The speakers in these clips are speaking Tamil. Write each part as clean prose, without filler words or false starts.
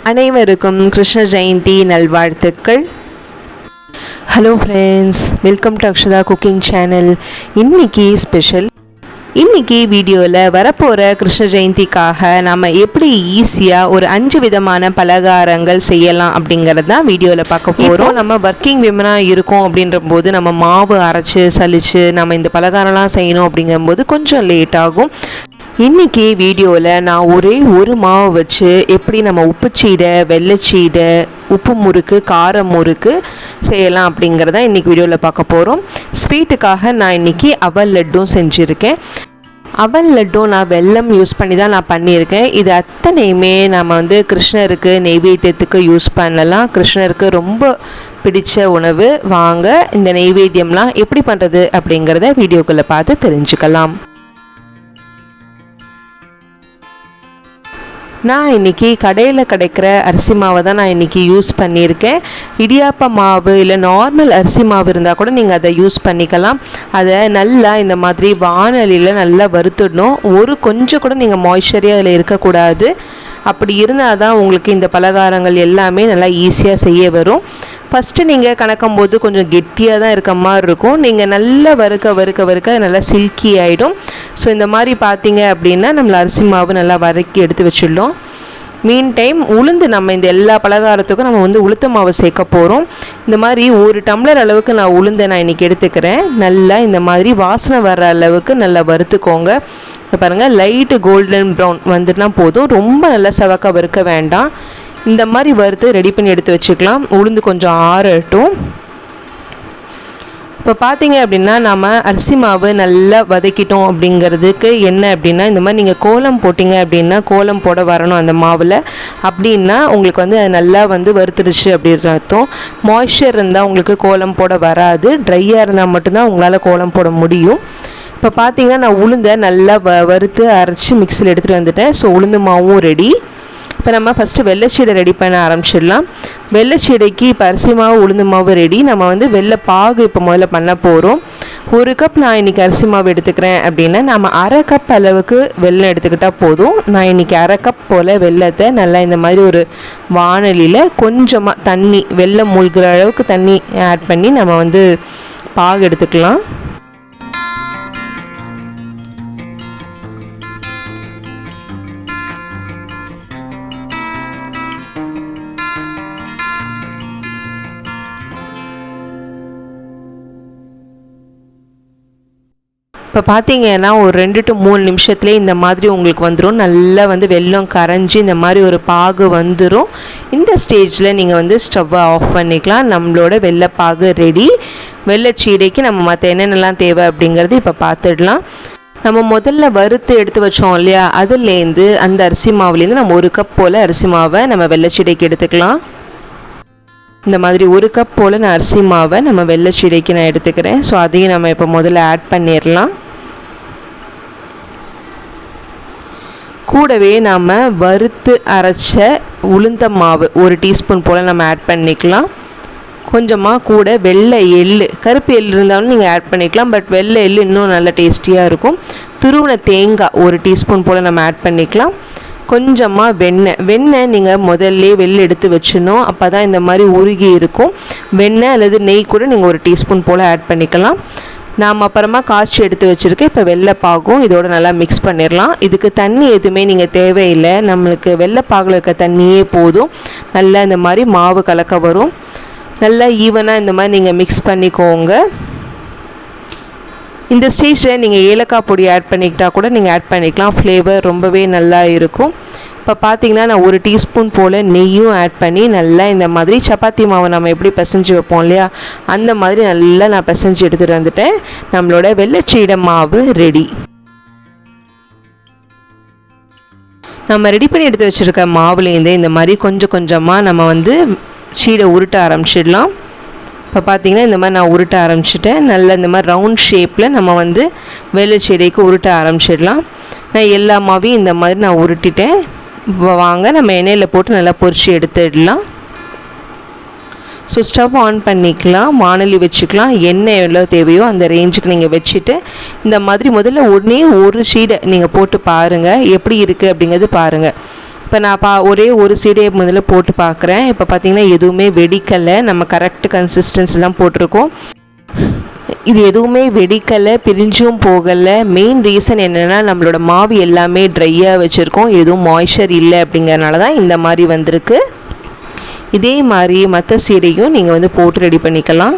அனைவருக்கும் கிருஷ்ண ஜெயந்தி நல்வாழ்த்துக்கள். Hello friends, welcome to Akshata cooking channel. இன்றைக்கி ஸ்பெஷல். இன்றைக்கி வீடியோவில் வரப்போகிற கிருஷ்ண ஜெயந்திக்காக நம்ம எப்படி ஈஸியாக ஒரு 5 விதமான பலகாரங்கள் செய்யலாம் அப்படிங்கிறது தான் வீடியோவில் பார்க்க போகிறோம். நம்ம ஒர்க்கிங் விமனாக இருக்கோம் அப்படின்ற போது நம்ம மாவு அரைச்சி சலித்து நம்ம இந்த பலகாரம்லாம் செய்யணும் அப்படிங்கும்போது கொஞ்சம் லேட் ஆகும். இன்றைக்கி வீடியோவில் நான் ஒரே ஒரு மாவு வச்சு எப்படி நம்ம உப்புச்சீடை, வெள்ளைச்சீடை, உப்பு முறுக்கு, கார முறுக்கு செய்யலாம் அப்படிங்கிறத இன்றைக்கி வீடியோவில் பார்க்க போகிறோம். ஸ்வீட்டுக்காக நான் இன்றைக்கி அவல் லட்டும் செஞ்சுருக்கேன். அவல் லட்டும் நான் வெல்லம் யூஸ் பண்ணி தான் நான் பண்ணியிருக்கேன். இது அத்தனையுமே நம்ம கிருஷ்ணருக்கு நெய்வேத்தியத்துக்கு யூஸ் பண்ணலாம். கிருஷ்ணருக்கு ரொம்ப பிடித்த உணவு. வாங்க இந்த நெய்வேத்தியம்லாம் எப்படி பண்ணுறது அப்படிங்கிறத வீடியோக்குள்ளே பார்த்து தெரிஞ்சுக்கலாம். நான் இன்றைக்கி கடையில் கிடைக்கிற அரிசி மாவை தான் நான் இன்றைக்கி யூஸ் பண்ணியிருக்கேன். இடியாப்ப மாவு இல்லை நார்மல் அரிசி மாவு இருந்தால் கூட நீங்கள் அதை யூஸ் பண்ணிக்கலாம். அதை நல்லா இந்த மாதிரி வாணலியில் நல்லா வறுத்துடணும். கொஞ்சம் கூட நீங்கள் மாய்ஸ்சரே அதில் இருக்கக்கூடாது. அப்படி இருந்தால் தான் உங்களுக்கு இந்த பலகாரங்கள் எல்லாமே நல்லா ஈஸியாக செய்ய வரும். ஃபஸ்ட்டு நீங்கள் கணக்கும் போது கொஞ்சம் கெட்டியாக தான் இருக்க மாதிரி இருக்கும். நீங்கள் நல்லா வறுக்க நல்லா சில்கி ஆகிடும். ஸோ இந்த மாதிரி பார்த்தீங்க அப்படின்னா நம்மளை அரிசி மாவு நல்லா வதக்கி எடுத்து வச்சிடலாம். மீன் டைம் உளுந்து நம்ம இந்த எல்லா பலகாரத்துக்கும் நம்ம உளுத்த மாவு சேர்க்க போகிறோம். இந்த மாதிரி 1 டம்ளர் அளவுக்கு நான் உளுந்தை நான் இன்றைக்கி எடுத்துக்கிறேன். நல்லா இந்த மாதிரி வாசனை வர்ற அளவுக்கு நல்லா வறுத்துக்கோங்க. இப்போ பாருங்கள், லைட்டு கோல்டன் ப்ரௌன் வந்துட்டுனா போதும். ரொம்ப நல்லா செவக்க வறுக்க வேண்டாம். இந்த மாதிரி வறுத்து ரெடி பண்ணி எடுத்து வச்சுக்கலாம். உளுந்து கொஞ்சம் ஆறட்டும். இப்போ பார்த்தீங்க அப்படின்னா நம்ம அரிசி மாவு நல்லா வதக்கிட்டோம். அப்படிங்கிறதுக்கு என்ன அப்படின்னா, இந்த மாதிரி நீங்கள் கோலம் போட்டிங்க அப்படின்னா கோலம் போட வரணும் அந்த மாவில். அப்படின்னா உங்களுக்கு அது நல்லா வறுத்துடுச்சு அப்படின்ற அர்த்தம். மாய்ஸ்சர் இருந்தால் உங்களுக்கு கோலம் போட வராது. ட்ரையாக இருந்தால் மட்டும்தான் உங்களால் கோலம் போட முடியும். இப்போ பார்த்தீங்கன்னா நான் உளுந்தை நல்லா வறுத்து அரைச்சி மிக்சியில் எடுத்துகிட்டு வந்துட்டேன். ஸோ உளுந்து மாவும் ரெடி. இப்போ நம்ம ஃபஸ்ட்டு வெள்ளைச்சீடை ரெடி பண்ண ஆரம்பிச்சிடலாம். வெள்ளைச்சீடைக்கு இப்போ அரிசி மாவு, உளுந்து மாவு ரெடி. நம்ம வெள்ளை பாகு இப்போ முதல்ல பண்ண போகிறோம். 1 கப் நான் இன்றைக்கி அரிசி மாவு எடுத்துக்கிறேன் அப்படின்னா நம்ம 1/2 கப் அளவுக்கு வெல்லம் எடுத்துக்கிட்டால் போதும். நான் இன்றைக்கி 1/2 கப் போல் வெல்லத்தை நல்லா இந்த மாதிரி ஒரு வாணலியில் கொஞ்சமாக தண்ணி, வெல்லம் மூழ்கிற அளவுக்கு தண்ணி ஆட் பண்ணி நம்ம பாகு எடுத்துக்கலாம். இப்போ பார்த்தீங்கன்னா ஒரு 2 to 3 நிமிஷத்துலேயே இந்த மாதிரி உங்களுக்கு வந்துடும். நல்லா வெல்லம் கரைஞ்சி இந்த மாதிரி ஒரு பாகு வந்துடும். இந்த ஸ்டேஜில் நீங்கள் ஸ்டவ்வை ஆஃப் பண்ணிக்கலாம். நம்மளோட வெள்ளைப்பாகு ரெடி. வெள்ளைச்சீடைக்கு நம்ம மற்ற என்னென்னலாம் தேவை அப்படிங்கிறது இப்போ பார்த்துடலாம். நம்ம முதல்ல வறுத்து எடுத்து வச்சோம் இல்லையா, அதுலேருந்து அந்த அரிசி மாவுலேருந்து நம்ம 1 கப் போல் அரிசி மாவை நம்ம வெள்ளைச்சீடைக்கு எடுத்துக்கலாம். இந்த மாதிரி 1 கப் போல் நான் அரிசி மாவை நம்ம வெள்ளைச்சீடைக்கு நான் எடுத்துக்கிறேன். ஸோ அதையும் நம்ம இப்போ முதல்ல ஆட் பண்ணிடலாம். கூடவே நாம் வறுத்து அரைச்ச உளுந்த மாவு 1 டீஸ்பூன் போல் நம்ம ஆட் பண்ணிக்கலாம். கொஞ்சமாக கூட வெள்ளை எள்ளு, கருப்பு எள்ளு இருந்தாலும் நீங்கள் ஆட் பண்ணிக்கலாம். பட் வெள்ளை எள்ளு இன்னும் நல்லா டேஸ்டியாக இருக்கும். துருவின தேங்காய் 1 டீஸ்பூன் போல் நம்ம ஆட் பண்ணிக்கலாம். கொஞ்சமாக வெண்ணெய் நீங்கள் முதல்ல வெளில எடுத்து வச்சிடணும். அப்போ தான் இந்த மாதிரி உருகி இருக்கும். வெண்ணெய் அல்லது நெய் கூட நீங்கள் 1 டீஸ்பூன் போல் ஆட் பண்ணிக்கலாம். நாம் அப்புறமா காய்ச்சி எடுத்து வச்சுருக்கேன். இப்போ வெள்ளைப்பாகும் இதோட நல்லா மிக்ஸ் பண்ணிடலாம். இதுக்கு தண்ணி எதுவுமே நீங்கள் தேவையில்லை. நம்மளுக்கு வெள்ளைப்பாகில் இருக்க தண்ணியே போதும். நல்லா இந்த மாதிரி மாவு கலக்க வரும். நல்லா ஈவனாக இந்த மாதிரி நீங்கள் மிக்ஸ் பண்ணிக்கோங்க. இந்த ஸ்டேஜில் நீங்கள் ஏலக்காய் பொடி ஆட் பண்ணிக்கிட்டால் கூட நீங்கள் ஆட் பண்ணிக்கலாம். ஃப்ளேவர் ரொம்பவே நல்லா இருக்கும். இப்போ பார்த்தீங்கன்னா நான் 1 டீஸ்பூன் போல் நெய்யும் ஆட் பண்ணி நல்லா இந்த மாதிரி சப்பாத்தி மாவை நம்ம எப்படி பிசைஞ்சு வைப்போம் இல்லையா, அந்த மாதிரி நல்லா நான் பிசைஞ்சு எடுத்துகிட்டு வந்துட்டேன். நம்மளோட வெள்ளைச்சீடை மாவு ரெடி. நம்ம ரெடி பண்ணி எடுத்து வச்சுருக்க மாவுலேருந்து இந்த மாதிரி கொஞ்சம் கொஞ்சமாக நம்ம சீடை உருட்ட ஆரம்பிச்சிடலாம். இப்போ பார்த்தீங்கன்னா இந்த மாதிரி நான் உருட்ட ஆரம்பிச்சிட்டேன். நல்லா இந்த மாதிரி ரவுண்ட் ஷேப்பில் நம்ம வெள்ளைச்சீடைக்கு உருட்ட ஆரம்பிச்சிடலாம். நான் எல்லா மாவையும் இந்த மாதிரி நான் உருட்டிட்டேன். வாங்க நம்ம எண்ணெயில் போட்டு நல்லா பொரிச்சு எடுத்துடலாம். ஸோ ஸ்டவ் ஆன் பண்ணிக்கலாம். வாணலி வச்சுக்கலாம். எண்ணெய் எவ்வளோ தேவையோ அந்த ரேஞ்சுக்கு நீங்கள் வச்சுட்டு இந்த மாதிரி முதல்ல ஒரு சீடை நீங்கள் போட்டு பாருங்கள் எப்படி இருக்குது அப்படிங்கிறது பாருங்கள். இப்போ நான் ஒரே ஒரு சீடையை முதல்ல போட்டு பார்க்குறேன். இப்போ பார்த்திங்கன்னா எதுவுமே வெடிக்கலை, நம்ம கரெக்ட் கன்சிஸ்டன்சி தான் போட்டிருக்கோம். இது எதுவுமே வெடிக்கலை, பிரிஞ்சும் போகலை. மெயின் ரீசன் என்னென்னா நம்மளோட மாவு எல்லாமே ட்ரையாக வச்சுருக்கோம், எதுவும் மாய்ஸ்சர் இல்லை அப்படிங்கிறனால தான் இந்த மாதிரி வந்திருக்கு. இதே மாதிரி மற்ற சீடையும் நீங்கள் வந்து போட்டு ரெடி பண்ணிக்கலாம்.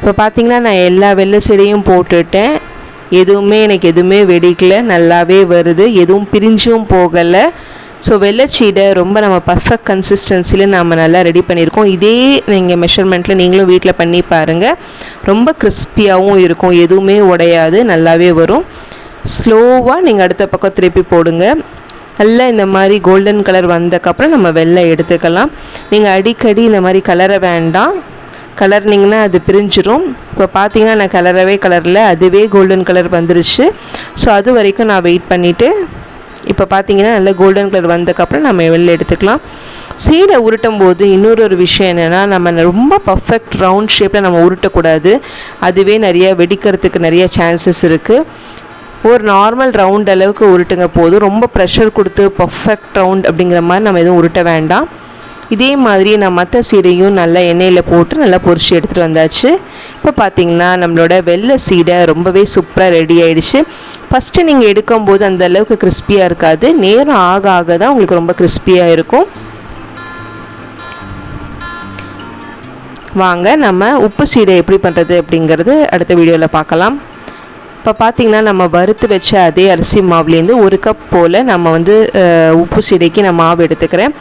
இப்போ பார்த்திங்கன்னா நான் எல்லா வெள்ளை சீடையும் போட்டுட்டேன். எனக்கு எதுவுமே வெடிக்கலை, நல்லாவே வருது, எதுவும் பிரிஞ்சும் போகலை. ஸோ வெள்ளை சீடை ரொம்ப நம்ம பர்ஃபெக்ட் கன்சிஸ்டன்சியில் நம்ம நல்லா ரெடி பண்ணியிருக்கோம். இதே நீங்கள் மெஷர்மெண்ட்டில் நீங்களும் வீட்டில் பண்ணி பாருங்கள். ரொம்ப கிறிஸ்பியாகவும் இருக்கும், எதுவுமே உடையாது, நல்லாவே வரும். ஸ்லோவாக நீங்கள் அடுத்த பக்கம் திருப்பி போடுங்க. நல்லா இந்த மாதிரி கோல்டன் கலர் வந்ததுக்கப்புறம் நம்ம வெள்ளை எடுத்துக்கலாம். நீங்கள் அடிக்கடி இந்த மாதிரி கலரை வேண்டாம், கலர்னிங்கன்னா அது பிரிஞ்சிடும். இப்போ பார்த்தீங்கன்னா நான் கலரில் அதுவே கோல்டன் கலர் வந்துருச்சு. ஸோ அது வரைக்கும் நான் வெயிட் பண்ணிவிட்டு இப்போ பார்த்தீங்கன்னா நல்லா கோல்டன் கலர் வந்ததுக்கப்புறம் நம்ம வெளில எடுத்துக்கலாம். சீடை உருட்டும் போது இன்னொரு விஷயம் என்னென்னா, நம்ம ரொம்ப பர்ஃபெக்ட் ரவுண்ட் ஷேப்பில் நம்ம உருட்டக்கூடாது, அதுவே நிறைய வெடிக்கிறதுக்கு நிறைய சான்சஸ் இருக்குது. ஒரு நார்மல் ரவுண்ட் அளவுக்கு உருட்டுங்க போதும், ரொம்ப ப்ரெஷர் கொடுத்து பர்ஃபெக்ட் ரவுண்ட் அப்படிங்கிற மாதிரி நம்ம எதுவும் உருட்ட வேண்டாம். இதே மாதிரி நான் மற்ற சீடையும் நல்லா எண்ணெயில் போட்டு நல்லா பொரிச்சு எடுத்துகிட்டு வந்தாச்சு. இப்போ பார்த்திங்கன்னா நம்மளோட வெள்ளை சீடை ரொம்பவே சூப்பராக ரெடி ஆகிடுச்சு. ஃபஸ்ட்டு நீங்கள் எடுக்கும்போது அந்த அளவுக்கு கிறிஸ்பியாக இருக்காது, நேரம் ஆக ஆக தான் உங்களுக்கு ரொம்ப கிறிஸ்பியாக இருக்கும். வாங்க நம்ம உப்பு சீடை எப்படி பண்ணுறது அப்படிங்கிறது அடுத்த வீடியோவில் பார்க்கலாம். இப்போ பார்த்திங்கன்னா நம்ம வறுத்து வச்ச அதே அரிசி மாவுலேருந்து 1 கப் போல் நம்ம வந்து உப்பு சீடைக்கு நான் மாவு எடுத்துக்கிறேன்.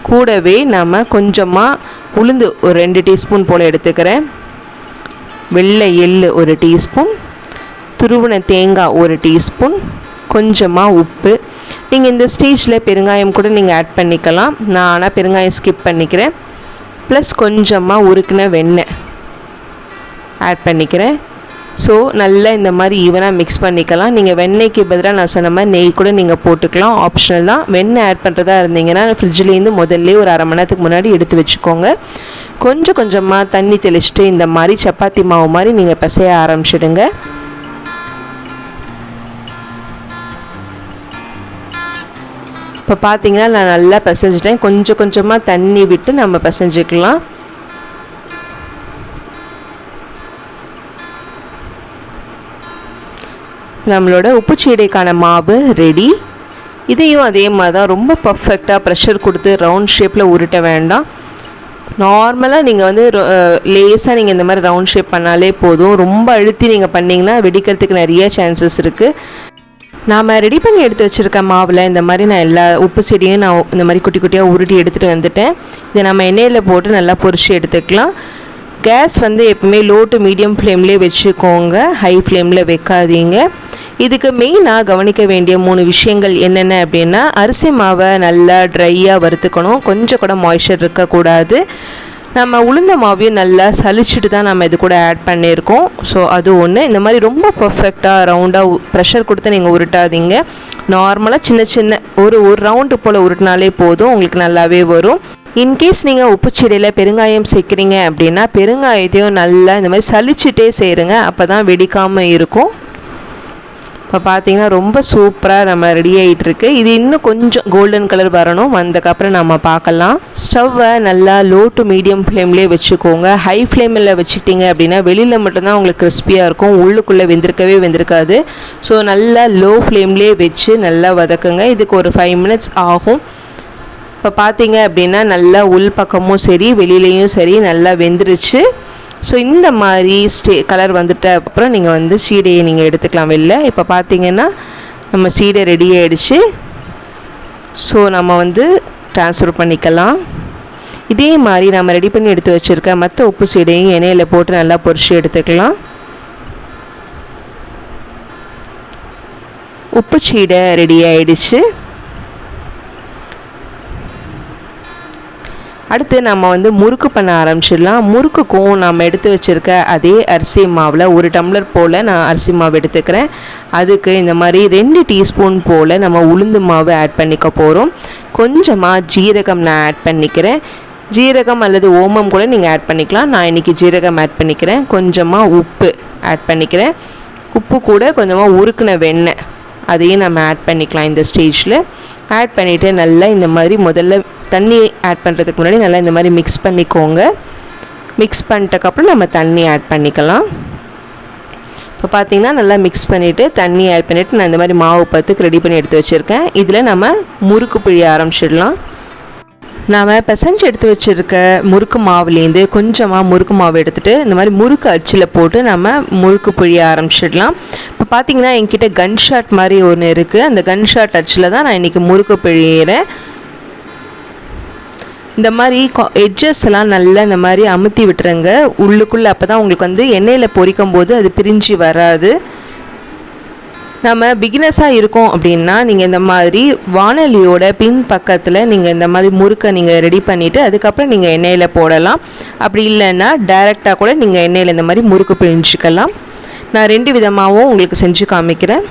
கூடவே நம்ம கொஞ்சமாக உளுந்து ஒரு 2 டீஸ்பூன் போல் எடுத்துக்கிறேன். வெள்ளை எள்ளு 1 டீஸ்பூன், துருவின தேங்காய் 1 டீஸ்பூன், கொஞ்சமாக உப்பு. நீங்கள் இந்த ஸ்டேஜில் பெருங்காயம் கூட நீங்கள் ஆட் பண்ணிக்கலாம், நான் ஆனால் பெருங்காயம் ஸ்கிப் பண்ணிக்கிறேன். ப்ளஸ் கொஞ்சமாக உருக்கின வெண்ணெய் ஆட் பண்ணிக்கிறேன். ஸோ நல்லா இந்த மாதிரி ஈவனாக மிக்ஸ் பண்ணிக்கலாம். நீங்கள் வெண்ணெய்க்கு பதிலாக நான் சொன்ன மாதிரி நெய் கூட நீங்கள் போட்டுக்கலாம், ஆப்ஷனல் தான். வெண்ணெய் ஆட் பண்ணுறதா இருந்தீங்கன்னா ஃப்ரிட்ஜ்லேருந்து முதல்ல ஒரு அரை மணி நேரத்துக்கு முன்னாடி எடுத்து வச்சுக்கோங்க. கொஞ்சம் கொஞ்சமாக தண்ணி தெளிச்சுட்டு இந்த மாதிரி சப்பாத்தி மாவு மாதிரி நீங்கள் பிசைய ஆரம்பிச்சிடுங்க. இப்போ பார்த்தீங்கன்னா நான் நல்லா பிசைஞ்சிட்டேன். கொஞ்சம் கொஞ்சமாக தண்ணி விட்டு நம்ம பிசைஞ்சிக்கலாம். நம்மளோட உப்பு சீடைக்கான மாவு ரெடி. இதையும் அதே மாதிரி தான் ரொம்ப பர்ஃபெக்டாக ப்ரெஷர் கொடுத்து ரவுண்ட் ஷேப்பில் உருட்ட வேண்டாம். நார்மலாக நீங்கள் வந்து லேஸாக நீங்கள் இந்த மாதிரி ரவுண்ட் ஷேப் பண்ணாலே போதும். ரொம்ப அழுத்தி நீங்கள் பண்ணிங்கன்னா வெடிக்கிறதுக்கு நிறைய சான்சஸ் இருக்குது. நாம் ரெடி பண்ணி எடுத்து வச்சுருக்க மாவில் இந்த மாதிரி நான் எல்லா உப்பு சீடையும் நான் இந்த மாதிரி குட்டி குட்டியாக உருட்டி எடுத்துகிட்டு வந்துட்டேன். இதை நம்ம எண்ணெயில் போட்டு நல்லா பொரிச்சு எடுத்துக்கலாம். கேஸ் வந்து எப்பவுமே லோ டு மீடியம் ஃப்ளேம்லேயே வச்சுக்கோங்க, ஹை ஃப்ளேமில் வைக்காதீங்க. இதுக்கு மெயினாக கவனிக்க வேண்டிய 3 விஷயங்கள் என்னென்ன அப்படின்னா, அரிசி மாவை நல்லா ட்ரையாக வறுத்துக்கணும், கொஞ்சம் கூட மாய்ஸ்சர் இருக்கக்கூடாது. நம்ம உளுந்த மாவையும் நல்லா சலிச்சுட்டு தான் நம்ம இது கூட ஆட் பண்ணியிருக்கோம். ஸோ அது ஒன்று. இந்த மாதிரி ரொம்ப பர்ஃபெக்டாக ரவுண்டாக ப்ரெஷர் கொடுத்து நீங்கள் உருட்டாதீங்க. நார்மலாக சின்ன சின்ன ஒரு ரவுண்டு போல் உருட்டினாலே போதும், உங்களுக்கு நல்லாவே வரும். இன்கேஸ் நீங்கள் உப்பு சீடையில் பெருங்காயம் சேர்க்குறீங்க அப்படின்னா பெருங்காயத்தையும் நல்லா இந்த மாதிரி சலிச்சுட்டே செய்யுங்க, அப்போ தான் வெடிக்காமல் இருக்கும். இப்போ பார்த்தீங்கன்னா ரொம்ப சூப்பராக நம்ம ரெடி ஆகிட்டுருக்கு. இது இன்னும் கொஞ்சம் கோல்டன் கலர் வரணும், வந்ததுக்கப்புறம் நம்ம பார்க்கலாம். ஸ்டவ்வை நல்லா லோ டு மீடியம் ஃப்ளேம்லேயே வச்சுக்கோங்க. ஹை ஃப்ளேமில் வச்சுக்கிட்டிங்க அப்படின்னா வெளியில் மட்டும்தான் உங்களுக்கு கிறிஸ்பியாக இருக்கும், உள்ளுக்குள்ளே வெந்திருக்காது. ஸோ நல்லா லோ ஃப்ளேம்லேயே வச்சு நல்லா வதக்குங்க. இதுக்கு ஒரு 5 மினிட்ஸ் ஆகும். இப்போ பார்த்தீங்க அப்படின்னா நல்லா உள் பக்கமும் சரி வெளியிலையும் சரி நல்லா வெந்துருச்சு. ஸோ இந்த மாதிரி கலர் வந்துட்ட அப்புறம் நீங்கள் வந்து சீடையை நீங்கள் எடுத்துக்கலாம் வெளில. இப்போ பார்த்தீங்கன்னா நம்ம சீடை ரெடி ஆகிடுச்சு. ஸோ நம்ம வந்து ட்ரான்ஸ்ஃபர் பண்ணிக்கலாம். இதே மாதிரி நம்ம ரெடி பண்ணி எடுத்து வச்சுருக்க மற்ற உப்பு சீடையும் எண்ணெயில் போட்டு நல்லா பொரிச்சு எடுத்துக்கலாம். உப்பு சீடை ரெடி ஆகிடுச்சு. அடுத்து நம்ம வந்து முறுக்கு பண்ண ஆரம்பிச்சிடலாம். முறுக்குக்கும் நம்ம எடுத்து வச்சுருக்க அதே அரிசி மாவில் 1 டம்ளர் போல் நான் அரிசி மாவு எடுத்துக்கிறேன். அதுக்கு இந்த மாதிரி 2 டீஸ்பூன் போல் நம்ம உளுந்து மாவு ஆட் பண்ணிக்க போகிறோம். கொஞ்சமாக ஜீரகம் நான் ஆட் பண்ணிக்கிறேன். ஜீரகம் அல்லது ஓமம் கூட நீங்கள் ஆட் பண்ணிக்கலாம். நான் இன்றைக்கி ஜீரகம் ஆட் பண்ணிக்கிறேன். கொஞ்சமாக உப்பு ஆட் பண்ணிக்கிறேன். உப்பு கூட கொஞ்சமாக உருக்குன வெண்ணெய் அதையும் நம்ம ஆட் பண்ணிக்கலாம். இந்த ஸ்டேஜில் ஆட் பண்ணிவிட்டு நல்லா இந்த மாதிரி முதல்ல தண்ணி ஆட் பண்ணுறதுக்கு முன்னாடி நல்லா இந்த மாதிரி மிக்ஸ் பண்ணிக்கோங்க. மிக்ஸ் பண்ணிட்டக்கப்புறம் நம்ம தண்ணி ஆட் பண்ணிக்கலாம். இப்போ பார்த்திங்கன்னா நல்லா மிக்ஸ் பண்ணிவிட்டு தண்ணி ஆட் பண்ணிவிட்டு நான் இந்த மாதிரி மாவு பத்துக்கு ரெடி பண்ணி எடுத்து வச்சுருக்கேன். இதில் நம்ம முறுக்கு பிழிய ஆரம்பிச்சிடலாம். நாம் பிசைஞ்சு எடுத்து வச்சுருக்க முறுக்கு மாவுலேருந்து கொஞ்சமாக முறுக்கு மாவு எடுத்துகிட்டு இந்த மாதிரி முறுக்கு அச்சில் போட்டு நம்ம முறுக்கு பிழிய ஆரம்பிச்சிடலாம். இப்போ பார்த்திங்கன்னா என்கிட்ட கன் ஷாட் மாதிரி ஒன்று இருக்குது. அந்த கன் ஷாட் அச்சில் தான் நான் இன்றைக்கி முறுக்கு பிழியிறேன். இந்த மாதிரி எட்ஜஸ் எல்லாம் நல்லா இந்த மாதிரி அமுத்தி விட்டுருங்க உள்ளுக்குள்ளே. அப்போ தான் உங்களுக்கு வந்து எண்ணெயில் பொரிக்கும் போது அது பிரிஞ்சு வராது. நம்ம பிகினஸாக இருக்கோம் அப்படின்னா நீங்கள் இந்த மாதிரி வானொலியோட பின் பக்கத்தில் நீங்கள் இந்த மாதிரி முறுக்கை நீங்கள் ரெடி பண்ணிவிட்டு அதுக்கப்புறம் நீங்கள் எண்ணெயில் போடலாம். அப்படி இல்லைன்னா டைரெக்டாக கூட நீங்கள் எண்ணெயில் இந்த மாதிரி முறுக்கு பிழிஞ்சிக்கலாம். நான் 2 விதமாகவும் உங்களுக்கு செஞ்சு காமிக்கிறேன்.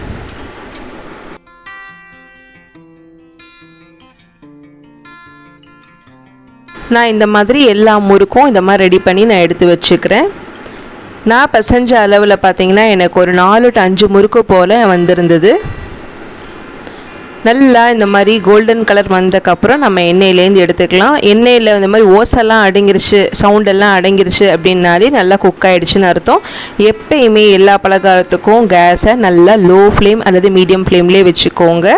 நான் இந்த மாதிரி எல்லா முறுக்கும் இந்த மாதிரி ரெடி பண்ணி நான் எடுத்து வச்சுக்கிறேன். நான் பிசைஞ்ச அளவில் பார்த்திங்கன்னா எனக்கு ஒரு 4 to 5 முறுக்கு போல் வந்திருந்தது. நல்லா இந்த மாதிரி கோல்டன் கலர் வந்ததுக்கப்புறம் நம்ம எண்ணெயிலேருந்து எடுத்துக்கலாம். எண்ணெயில் இந்த மாதிரி ஓசெல்லாம் அடங்கிருச்சு, சவுண்டெல்லாம் அடங்கிருச்சு அப்படின்னாலே நல்லா குக் ஆகிடுச்சின்னு அர்த்தம். எப்பயுமே எல்லா பலகாரத்துக்கும் கேஸை நல்லா லோ ஃப்ளேம் அல்லது மீடியம் ஃப்ளேம்லேயே வச்சுக்கோங்க.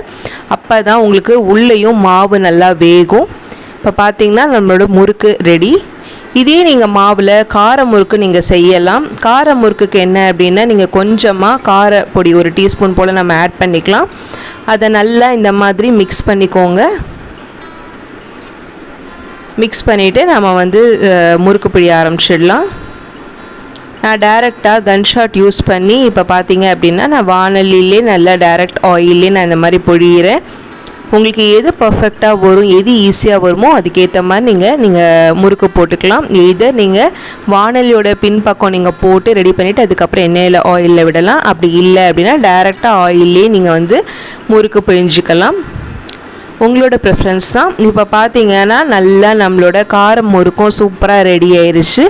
அப்போ தான் உங்களுக்கு உள்ளேயும் மாவு நல்லா வேகும். இப்போ பார்த்திங்கன்னா நம்மளோட முறுக்கு ரெடி. இதே நீங்கள் மாவில் கார முறுக்கு நீங்கள் செய்யலாம். கார முறுக்குக்கு என்ன அப்படின்னா நீங்கள் கொஞ்சமாக கார பொடி 1 டீஸ்பூன் போல் நம்ம ஆட் பண்ணிக்கலாம். அதை நல்லா இந்த மாதிரி மிக்ஸ் பண்ணிக்கோங்க. மிக்ஸ் பண்ணிவிட்டு நம்ம வந்து முறுக்கு பிழிய ஆரம்பிச்சிடலாம். நான் டைரெக்டாக கன் ஷாட் யூஸ் பண்ணி இப்போ பார்த்தீங்க அப்படின்னா நான் வானலிலே நல்லா டைரக்ட் ஆயிலே நான் இந்த மாதிரி பொழியிறேன். உங்களுக்கு எது பர்ஃபெக்டாக வரும், எது ஈஸியாக வருமோ அதுக்கேற்ற மாதிரி நீங்கள் முறுக்கு போட்டுக்கலாம். இதை நீங்கள் வானலியோட பின்பக்கம் நீங்கள் போட்டு ரெடி பண்ணிவிட்டு அதுக்கப்புறம் எண்ணெயில் ஆயிலில் விடலாம். அப்படி இல்லை அப்படின்னா டைரெக்டாக ஆயிலே நீங்கள் வந்து முறுக்கு பிழிஞ்சிக்கலாம். உங்களோட ப்ரிஃபரன்ஸ் தான். இப்போ பார்த்தீங்கன்னா நல்லா நம்மளோட காரம் முறுக்கும் சூப்பராக ரெடி ஆயிடுச்சு.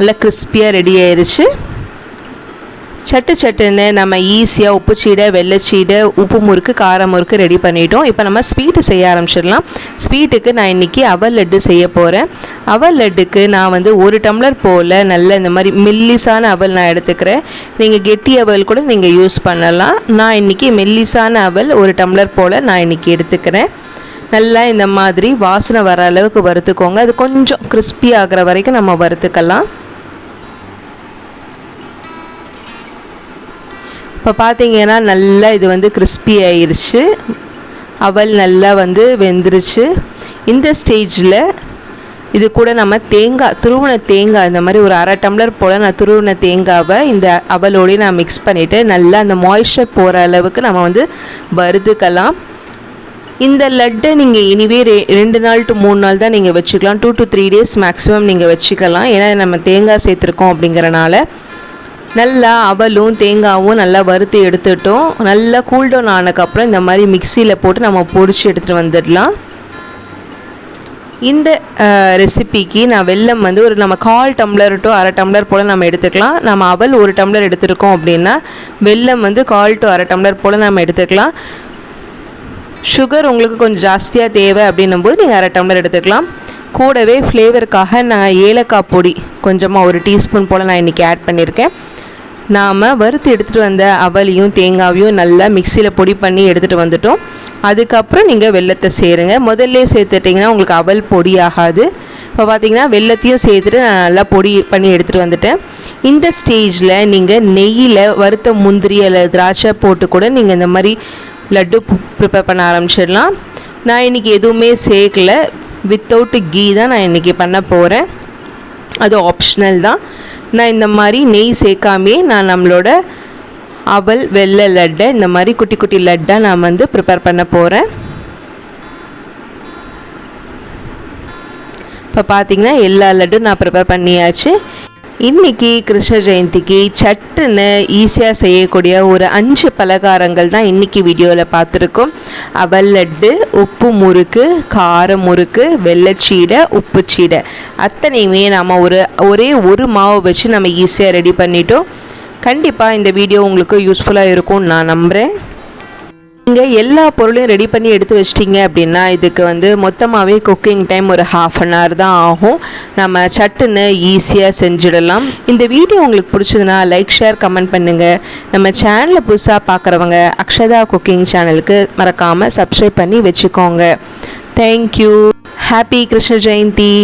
நல்லா கிறிஸ்பியாக ரெடி ஆயிடுச்சு. சட்டுன்னு நம்ம ஈஸியாக உப்பு சீடை, வெள்ளை சீடை, உப்பு முறுக்கு, கார முறுக்கு ரெடி பண்ணிட்டோம். இப்போ நம்ம ஸ்வீட்டு செய்ய ஆரம்பிச்சிடலாம். ஸ்வீட்டுக்கு நான் இன்றைக்கி அவல் லட்டு செய்ய போகிறேன். அவல் லட்டுக்கு நான் வந்து 1 டம்ளர் போல் நல்ல இந்த மாதிரி மெல்லிசான அவல் நான் எடுத்துக்கிறேன். நீங்கள் கெட்டி அவல் கூட நீங்கள் யூஸ் பண்ணலாம். நான் இன்றைக்கி மெல்லிசான அவல் 1 டம்ளர் போல் நான் இன்றைக்கி எடுத்துக்கிறேன். நல்லா இந்த மாதிரி வாசனை வர அளவுக்கு வறுத்துக்கோங்க. அது கொஞ்சம் கிறிஸ்பி ஆகிற வரைக்கும் நம்ம வறுத்துக்கலாம். இப்போ பார்த்தீங்கன்னா நல்லா இது வந்து கிறிஸ்பி ஆயிடுச்சு. அவல் நல்லா வந்து வெந்துருச்சு. இந்த ஸ்டேஜில் இது கூட நம்ம துருவின தேங்காய் இந்த மாதிரி ஒரு 1/2 டம்ளர் போல் நான் துருவின தேங்காவை இந்த அவலோடையும் நான் மிக்ஸ் பண்ணிவிட்டு நல்லா அந்த மாய்ஸ்சர் போகிற அளவுக்கு நம்ம வந்து வறுத்துக்கலாம். இந்த லட்டை நீங்கள் இனிவே 2 நாள் to 3 நாள் தான் நீங்கள் வச்சுக்கலாம். 2 to 3 days மேக்ஸிமம் நீங்கள் வச்சுக்கலாம். ஏன்னா நம்ம தேங்காய் சேர்த்துருக்கோம் அப்படிங்கிறனால. நல்லா அவலும் தேங்காயும் நல்லா வறுத்து எடுத்துட்டோம். நல்லா கூல்டவுன் ஆனதுக்கப்புறம் இந்த மாதிரி மிக்சியில் போட்டு நம்ம பொடிச்சு எடுத்துகிட்டு வந்துடலாம். இந்த ரெசிபிக்கு நான் வெல்லம் வந்து நம்ம 1/4 டம்ளர் to 1/2 டம்ளர் போல் நம்ம எடுத்துக்கலாம். நம்ம அவல் 1 டம்ளர் எடுத்துருக்கோம் அப்படின்னா வெல்லம் வந்து 1/4 to 1/2 டம்ளர் போல் நம்ம எடுத்துக்கலாம். சுகர் உங்களுக்கு கொஞ்சம் ஜாஸ்தியாக தேவை அப்படின்னும்போது நீங்கள் 1/2 டம்ளர் எடுத்துக்கலாம். கூடவே ஃப்ளேவருக்காக நான் ஏலக்காய் பொடி கொஞ்சமாக 1 டீஸ்பூன் போல் நான் இன்றைக்கி ஆட் பண்ணியிருக்கேன். நாம் வறுத்து எடுத்துகிட்டு வந்த அவலையும் தேங்காவையும் நல்லா மிக்சியில் பொடி பண்ணி எடுத்துகிட்டு வந்துட்டோம். அதுக்கப்புறம் நீங்கள் வெல்லத்தை சேருங்க. முதல்ல சேர்த்துட்டிங்கன்னா உங்களுக்கு அவல் பொடி ஆகாது. இப்போ பார்த்திங்கன்னா வெல்லத்தையும் சேர்த்துட்டு நான் நல்லா பொடி பண்ணி எடுத்துகிட்டு வந்துட்டேன். இந்த ஸ்டேஜில் நீங்கள் நெய்யில் வறுத்த முந்திரி அல்லது திராட்சை போட்டு கூட நீங்கள் இந்த மாதிரி லட்டு ப்ரிப்பேர் பண்ண ஆரம்பிச்சிடலாம். நான் இன்றைக்கி எதுவுமே சேர்க்கலை. வித்தவுட் கீ தான் நான் இன்றைக்கி பண்ண போகிறேன். அது ஆப்ஷனல் தான். நான் இந்த மாதிரி நெய் சேர்க்காமே நான் நம்மளோட அவல் வெள்ளை லட்டை இந்த மாதிரி குட்டி குட்டி லட்டாக நான் வந்து ப்ரிப்பேர் பண்ண போகிறேன். இப்போ பார்த்திங்கன்னா எல்லா லட்டும் நான் ப்ரிப்பேர் பண்ணியாச்சு. இன்றைக்கி கிருஷ்ண ஜெயந்திக்கு சட்டுன்னு ஈஸியாக செய்யக்கூடிய ஒரு 5 பலகாரங்கள் தான் இன்றைக்கி வீடியோவில் பார்த்துருக்கோம். அவல் லட்டு, உப்பு முறுக்கு, கார முறுக்கு, வெள்ளச்சீடை, உப்பு சீடை அத்தனையுமே நம்ம ஒரே ஒரு மாவை வச்சு நம்ம ஈஸியாக ரெடி பண்ணிட்டோம். கண்டிப்பாக இந்த வீடியோ உங்களுக்கு யூஸ்ஃபுல்லாக இருக்கும்னு நான் நம்புகிறேன். நீங்கள் எல்லா பொருளையும் ரெடி பண்ணி எடுத்து வச்சிட்டிங்க அப்படின்னா இதுக்கு மொத்தமாகவே குக்கிங் டைம் ஒரு 1/2 hour தான் ஆகும். நம்ம சட்டுன்னு ஈஸியாக செஞ்சிடலாம். இந்த வீடியோ உங்களுக்கு பிடிச்சதுன்னா லைக், ஷேர், கமெண்ட் பண்ணுங்கள். நம்ம சேனலில் புதுசாக பார்க்குறவங்க அக்ஷதா குக்கிங் சேனலுக்கு மறக்காமல் சப்ஸ்கிரைப் பண்ணி வச்சுக்கோங்க. தேங்க்யூ. ஹாப்பி கிருஷ்ண ஜெயந்தி.